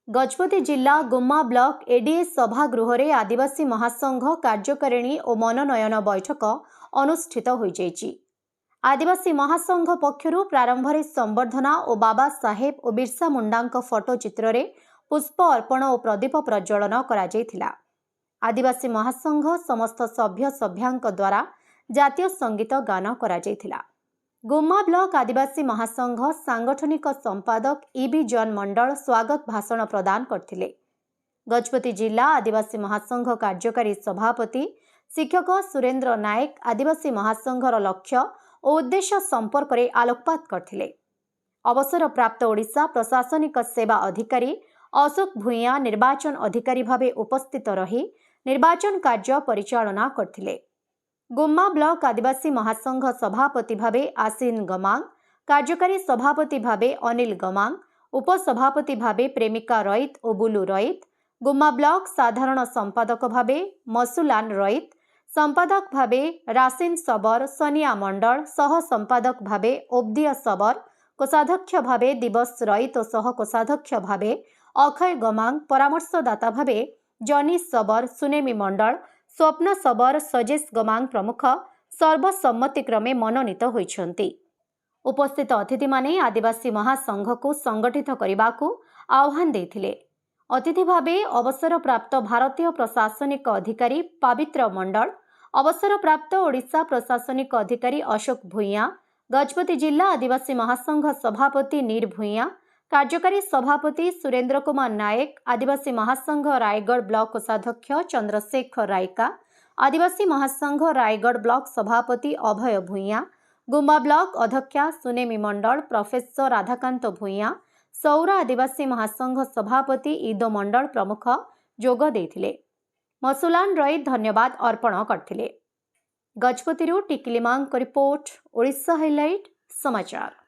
गजपति जिला गुम्मा block ADS सभागृह आदिवासी महासंघ कार्यकारिणी और मनोनयन बैठक अनुष्ठित हो जाइछि। आदिवासी महासंघ पक्षरु प्रारंभ में संबर्धना और बाबा साहेब और बिरसा मुंडा फोटो चित्र रे पुष्प अर्पण और प्रदीप प्रज्वलन करा जायथिला। आदिवासी महासंघ समस्त सभ्य सभ्यांक द्वारा जातीय संगीत गान करा जायथिला। गुम्मा ब्लॉक आदिवासी महासंघ सांगठनिक संपादक ईबी जॉन मंडल स्वागत भाषण प्रदान करथिले। गजपति जिला आदिवासी महासंघ कार्यकारी सभापति शिक्षक सुरेंद्र नायक आदिवासी महासंघर लक्ष्य और उद्देश्य संपर्क में आलोकपात करथिले। अवसर प्राप्त ओडिशा प्रशासनिक सेवा अधिकारी अशोक भूया निर्वाचन अधिकारी भावे उपस्थित रही निर्वाचन कार्य परिचालना करथिले। गुम्मा ब्लॉक आदिवासी महासंघ सभापति भावे आसीन गमांग, कार्यकारी सभापति भावे अनिल गमांग, उपसभापति भावे प्रेमिका रईत और बुलू रईत, गुम्मा ब्लॉक साधारण संपादक भावे मसुलान रईत, संपादक भावे रासिन सबर सनिया मंडल, सह संपादक भावे ओब्दिया सबर, कोषाध्यक्ष भावे दिवस रईत और सह कोषाध्यक्ष भावे अक्षय गमांग, परामर्शदाता भावे जनी सबर सुनेमी मंडल, स्वप्न सबर सजेश गमांग प्रमुख सर्वसम्मतिक्रमे मनोनीत होइछन्ति। उपस्थित अतिथि माने आदिवासी महासंघ को संगठित करने को आह्वान देथिले। अतिथि भावे अवसर प्राप्त भारतीय प्रशासनिक अधिकारी पवित्र मंडल, अवसर प्राप्त ओडिशा प्रशासनिक अधिकारी अशोक भूया, गजपति जिला आदिवासी महासंघ सभापति नीर भूया, कार्यकारी सभापति सुरेंद्र कुमार नायक, आदिवासी महासंघ रायगढ़ ब्लॉक कोषाध्यक्ष चंद्रशेखर रायका, आदिवासी महासंघ रायगढ़ ब्लॉक सभापति अभय भूया, गुम्मा ब्लॉक अध्यक्षा सुनेमी मंडल, प्रोफेसर राधाकांत भूया, सौरा आदिवासी महासंघ सभापति ईदो मंडल प्रमुख जोग देथिले। मसुलान रईत धन्यवाद अर्पण करथिले। गजपतिरु टिकिली मांग रिपोर्ट, ओडिशा हाइलाइट समाचार।